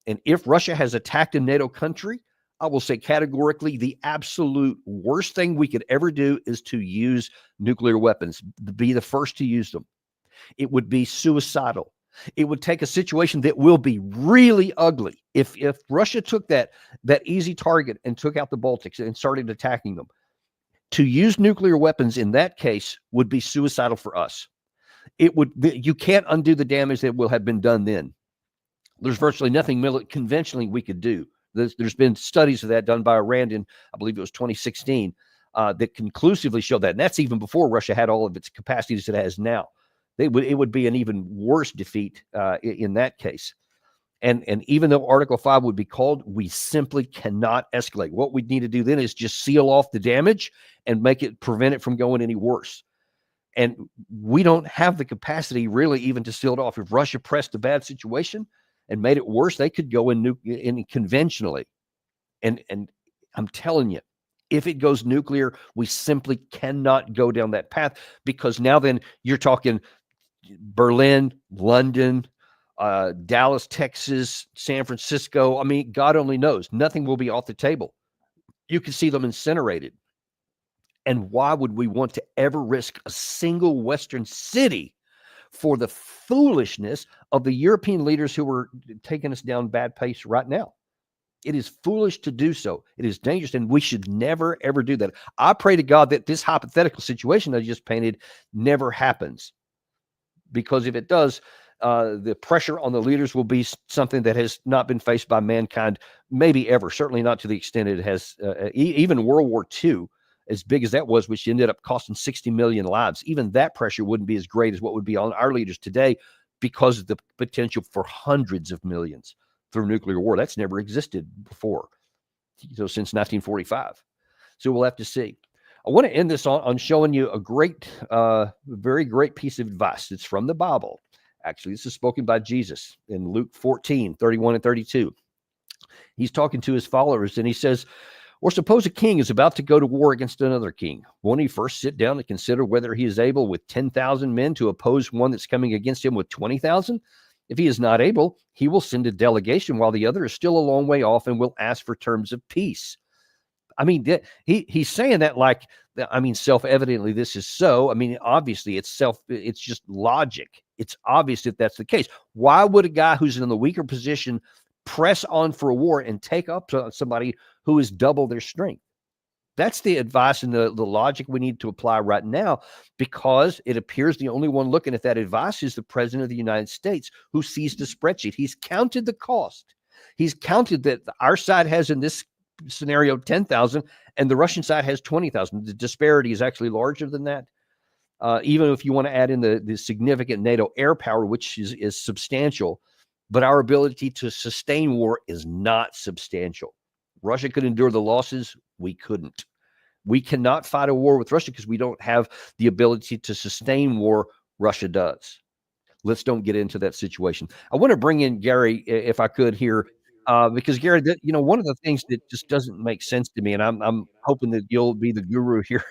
Speaker 1: and if Russia has attacked a NATO country, I will say categorically the absolute worst thing we could ever do is to use nuclear weapons, be the first to use them. It would be suicidal. It would take a situation that will be really ugly. If Russia took that easy target and took out the Baltics and started attacking them, to use nuclear weapons in that case would be suicidal for us. You can't undo the damage that will have been done then. There's virtually nothing conventionally we could do. There's been studies of that done by Iran in, I believe it was 2016, that conclusively show that. And that's even before Russia had all of its capacities it has now. It would be an even worse defeat in that case. And even though Article 5 would be called, we simply cannot escalate. What we need to do then is just seal off the damage and prevent it from going any worse. And we don't have the capacity really even to seal it off. If Russia pressed a bad situation and made it worse, they could go in conventionally. And I'm telling you, if it goes nuclear, we simply cannot go down that path, because now then you're talking Berlin, London, Dallas, Texas, San Francisco. I mean, God only knows. Nothing will be off the table. You can see them incinerated. And why would we want to ever risk a single Western city for the foolishness of the European leaders who are taking us down bad pace right now? It is foolish to do so. It is dangerous, and we should never, ever do that. I pray to God that this hypothetical situation I just painted never happens, because if it does, the pressure on the leaders will be something that has not been faced by mankind, maybe ever, certainly not to the extent it has. Even World War II, as big as that was, which ended up costing 60 million lives, even that pressure wouldn't be as great as what would be on our leaders today, because of the potential for hundreds of millions through nuclear war. That's never existed before, since 1945. So we'll have to see. I want to end this on showing you a great, very great piece of advice. It's from the Bible. Actually, this is spoken by Jesus in Luke 14, 31 and 32. He's talking to his followers, and he says, or suppose a king is about to go to war against another king. Won't he first sit down and consider whether he is able with 10,000 men to oppose one that's coming against him with 20,000? If he is not able, he will send a delegation while the other is still a long way off and will ask for terms of peace. I mean, he's saying that like, I mean, self-evidently this is so. I mean, obviously it's just logic. It's obvious if that's the case. Why would a guy who's in the weaker position press on for a war and take up somebody who is double their strength? That's the advice and the logic we need to apply right now, because it appears the only one looking at that advice is the president of the United States, who sees the spreadsheet. He's counted the cost. He's counted that our side has, in this scenario, 10,000 and the Russian side has 20,000. The disparity is actually larger than that. Even if you want to add in the significant NATO air power, which is substantial, but our ability to sustain war is not substantial. Russia could endure the losses. We couldn't. We cannot fight a war with Russia because we don't have the ability to sustain war. Russia does. Let's don't get into that situation. I want to bring in Gary, if I could, here, because Gary, one of the things that just doesn't make sense to me, and I'm hoping that you'll be the guru here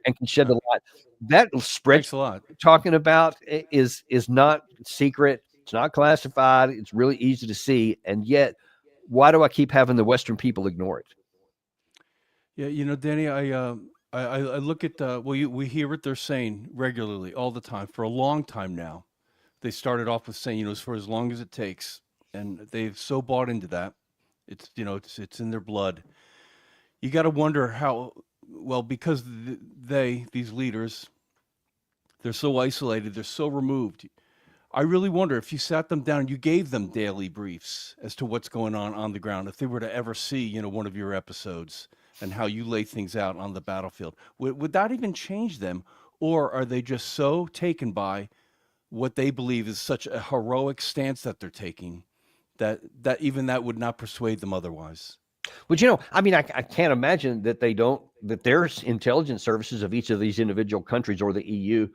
Speaker 1: and can shed the light. That spreadsheet you're talking about is not secret. It's not classified. It's really easy to see. And yet, why do I keep having the Western people ignore it?
Speaker 11: Yeah, Danny, I look at we hear what they're saying regularly all the time for a long time now. They started off with saying, for as long as it takes, and they've so bought into that. It's it's in their blood. You got to wonder how well, because these leaders, they're so isolated, they're so removed. I really wonder if you sat them down, you gave them daily briefs as to what's going on the ground, if they were to ever see, one of your episodes and how you lay things out on the battlefield, would that even change them? Or are they just so taken by what they believe is such a heroic stance that they're taking that even that would not persuade them otherwise?
Speaker 1: But I mean, I can't imagine that that there's intelligence services of each of these individual countries or the EU,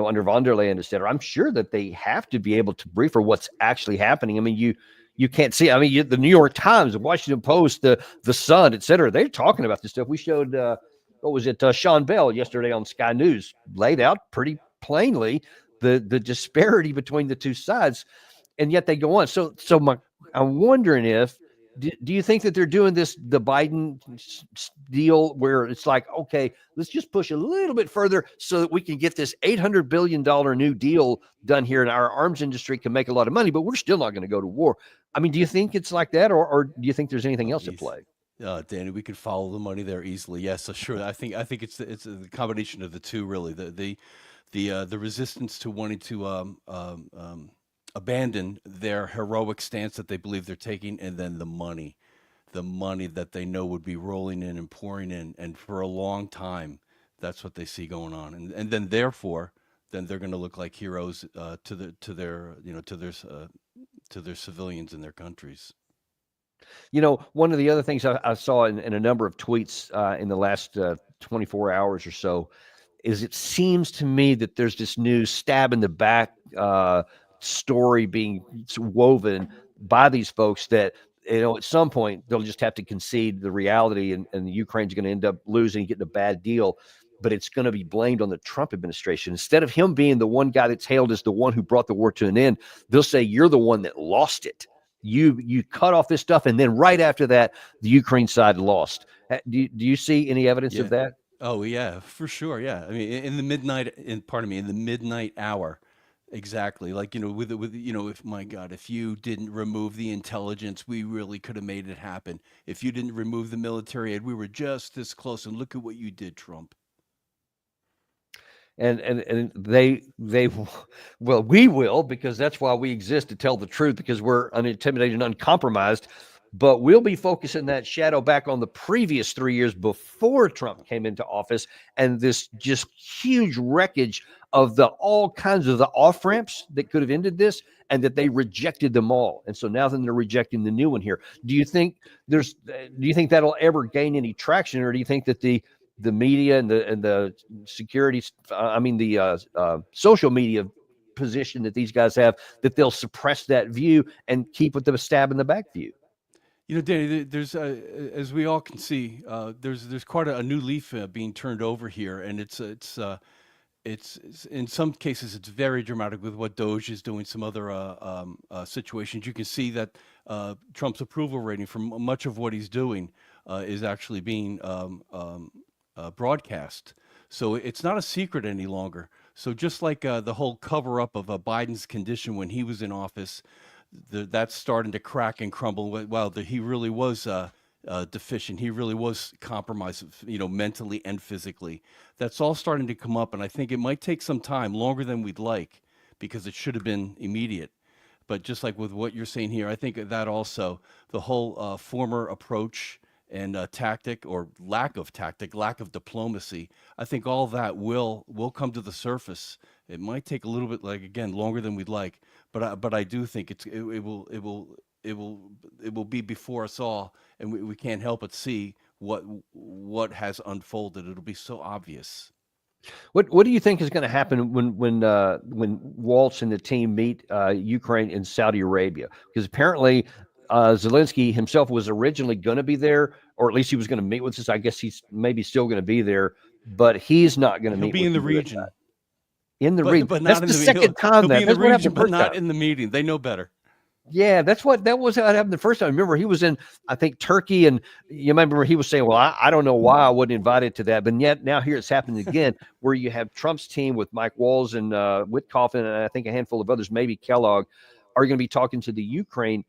Speaker 1: under von der Leyen, et cetera. I'm sure that they have to be able to brief for what's actually happening. I mean, you can't see. I mean, the New York Times, the Washington Post, the Sun, et cetera. They're talking about this stuff. We showed what was it? Sean Bell yesterday on Sky News laid out pretty plainly the disparity between the two sides, and yet they go on. So I'm wondering if. Do you think that they're doing the Biden deal where it's like, okay, let's just push a little bit further so that we can get this $800 billion new deal done here, and our arms industry can make a lot of money, but we're still not going to go to war? I mean, do you think it's like that, or do you think there's anything else at play?
Speaker 11: Danny, we could follow the money there easily. Yes, so sure. I think it's the combination of the two, really. The resistance to wanting to abandon their heroic stance that they believe they're taking, and then the money that they know would be rolling in and pouring in, and for a long time, that's what they see going on, and then therefore, then they're going to look like heroes to their civilians in their countries.
Speaker 1: One of the other things I saw in a number of tweets in the last 24 hours or so is it seems to me that there's this new stab in the back story being woven by these folks that at some point they'll just have to concede the reality, and the Ukraine's going to end up losing, getting a bad deal, but it's going to be blamed on the Trump administration. Instead of him being the one guy that's hailed as the one who brought the war to an end, they'll say you're the one that lost it. You cut off this stuff, and then right after that, the Ukraine side lost. Do you see any evidence of that?
Speaker 11: Oh yeah, for sure. Yeah, I mean, in the midnight hour. Exactly. Like, with if, my God, if you didn't remove the intelligence, we really could have made it happen. If you didn't remove the military aid, we were just this close. And look at what you did, Trump.
Speaker 1: And they well, we will, because that's why we exist, to tell the truth, because we're unintimidated and uncompromised. But we'll be focusing that shadow back on the previous 3 years before Trump came into office, and this just huge wreckage of all kinds of the off ramps that could have ended this, and that they rejected them all. And so now then they're rejecting the new one here. Do you think that'll ever gain any traction, or do you think that the media and the security, the social media position that these guys have, that they'll suppress that view and keep with the stab in the back view?
Speaker 11: Danny, there's as we all can see, there's quite a new leaf being turned over here, and it's in some cases it's very dramatic with what Doge is doing. Some other situations, you can see that Trump's approval rating for much of what he's doing is actually being broadcast. So it's not a secret any longer. So just like the whole cover up of Biden's condition when he was in office, that's starting to crack and crumble. Wow, he really was deficient. He really was compromised, mentally and physically. That's all starting to come up, and I think it might take some time, longer than we'd like, because it should have been immediate. But just like with what you're saying here, I think that also the whole former approach and tactic, or lack of diplomacy, I think all that will come to the surface. It might take a little bit, longer than we'd like, but I do think it will be before us all, and we can't help but see what has unfolded. It'll be so obvious.
Speaker 1: What do you think is going to happen when Waltz and the team meet Ukraine and Saudi Arabia? Because apparently Zelensky himself was originally going to be there, or at least he was going to meet with us. I guess he's maybe still going to be there, but he's not going to meet.
Speaker 11: He'll be in the region.
Speaker 1: In the region,
Speaker 11: but
Speaker 1: that's
Speaker 11: not
Speaker 1: the
Speaker 11: in the
Speaker 1: second time.
Speaker 11: He'll be in the region, but not
Speaker 1: time.
Speaker 11: in the meeting. They know better.
Speaker 1: Yeah, that was how it happened the first time. Remember, he was in, I think, Turkey, and you remember he was saying, well, I don't know why I wasn't invited to that. But yet now here it's happening again, where you have Trump's team with Mike Walls and Witkoff and I think a handful of others, maybe Kellogg, are going to be talking to the Ukraine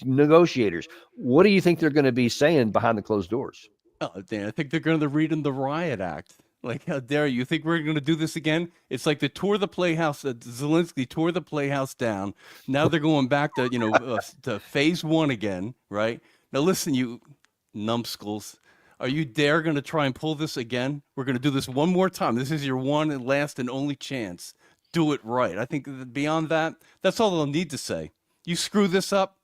Speaker 1: negotiators. What do you think they're going to be saying behind the closed doors?
Speaker 11: Oh, Dan, I think they're going to read in the Riot Act. Like, how dare you? Think we're going to do this again? It's like the tour the Playhouse. Zelensky tore the Playhouse down. Now they're going back to to phase one again, right? Now listen, you numbskulls, are you dare going to try and pull this again? We're going to do this one more time. This is your one and last and only chance. Do it right. I think that beyond that, that's all they'll need to say. You screw this up,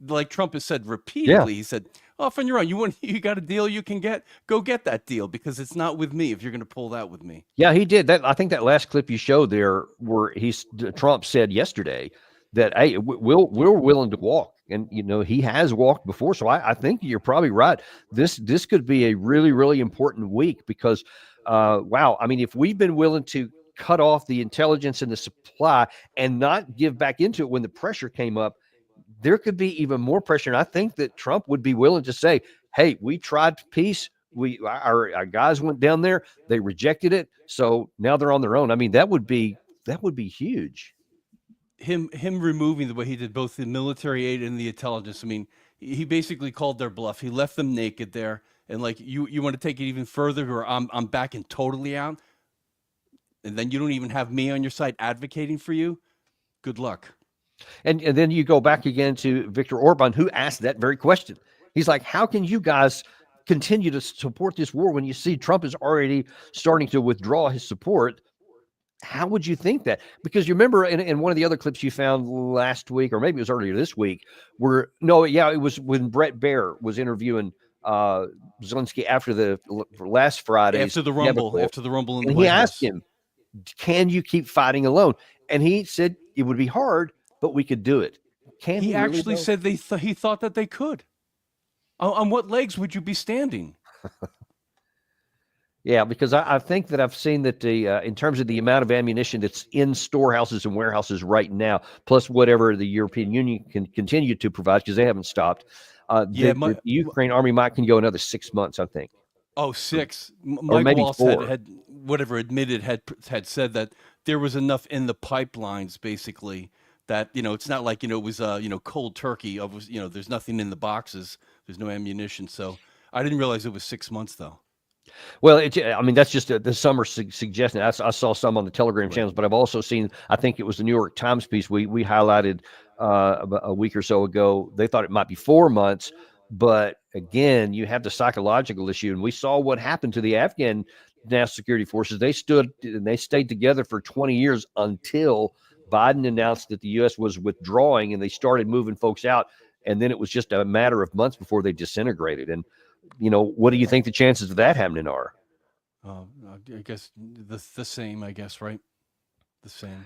Speaker 11: like Trump has said repeatedly. He said, off on your own. You got a deal you can get? Go get that deal, because it's not with me if you're going to pull that with me.
Speaker 1: Yeah, he did that. I think that last clip you showed there, where Trump said yesterday that, hey, we're willing to walk, and he has walked before. So I think you're probably right. This could be a really, really important week, because wow, I mean, if we've been willing to cut off the intelligence and the supply and not give back into it when the pressure came up, there could be even more pressure. And I think that Trump would be willing to say, hey, we tried peace. Our guys went down there. They rejected it. So now they're on their own. I mean, that would be huge.
Speaker 11: Him removing the way he did both the military aid and the intelligence. I mean, he basically called their bluff. He left them naked there. And like, you want to take it even further, or I'm backing totally out, and then you don't even have me on your side advocating for you. Good luck.
Speaker 1: And then you go back again to Viktor Orban, who asked that very question. He's like, how can you guys continue to support this war when you see Trump is already starting to withdraw his support? How would you think that? Because you remember in one of the other clips you found last week, or maybe it was earlier this week, it was when Brett Baer was interviewing Zelensky after the last Friday.
Speaker 11: After the Rumble in the
Speaker 1: and
Speaker 11: White
Speaker 1: he
Speaker 11: House.
Speaker 1: asked him, can you keep fighting alone? And he said it would be hard, but we could do it. Can
Speaker 11: he
Speaker 1: really,
Speaker 11: actually
Speaker 1: though?
Speaker 11: said he thought that they could. On what legs would you be standing?
Speaker 1: Yeah, because I think that I've seen that in terms of the amount of ammunition that's in storehouses and warehouses right now, plus whatever the European Union can continue to provide, because they haven't stopped, the Ukraine army can go another 6 months, I think.
Speaker 11: Oh, 6.
Speaker 1: Or maybe
Speaker 11: Waltz
Speaker 1: 4.
Speaker 11: had said that there was enough in the pipelines, basically, that it's not like it was cold turkey. There's nothing in the boxes. There's no ammunition. So I didn't realize it was 6 months though.
Speaker 1: Well, that's just the summer suggestion. I saw some on the Telegram channels, but I've also seen, I think it was the New York Times piece we highlighted a week or so ago. They thought it might be 4 months, but again, you have the psychological issue, and we saw what happened to the Afghan national security forces. They stood and they stayed together for 20 years until Biden announced that the U.S. was withdrawing, and they started moving folks out. And then it was just a matter of months before they disintegrated. And, what do you think the chances of that happening are?
Speaker 11: I guess the same, I guess, right? The same.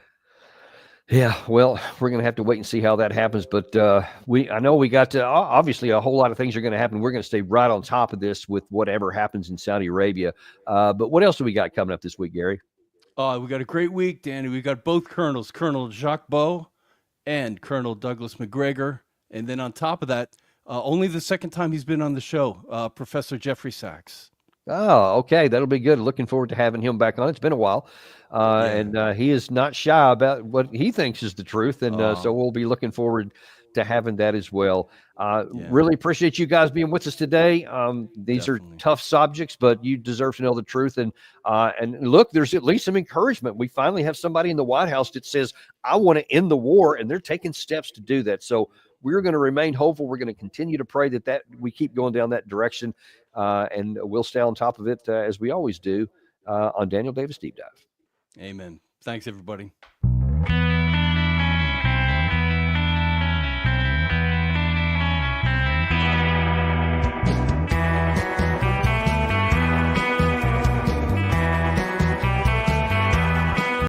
Speaker 1: Yeah, well, we're going to have to wait and see how that happens. But I know we got to, obviously a whole lot of things are going to happen. We're going to stay right on top of this with whatever happens in Saudi Arabia. But what else do we got coming up this week, Gary?
Speaker 11: We got a great week, Danny. We got both colonels, Colonel Jacques Beau and Colonel Douglas McGregor. And then on top of that, only the second time he's been on the show, Professor Jeffrey Sachs.
Speaker 1: Oh, okay. That'll be good. Looking forward to having him back on. It's been a while. And he is not shy about what he thinks is the truth. And so we'll be looking forward to having that as well. Really appreciate you guys being with us today. These are tough subjects, but you deserve to know the truth. And look, there's at least some encouragement. We finally have somebody in the White House that says, I want to end the war, and they're taking steps to do that. So we're going to remain hopeful. We're going to continue to pray that we keep going down that direction, and we'll stay on top of it as we always do on Daniel Davis Deep Dive.
Speaker 11: Amen. Thanks, everybody.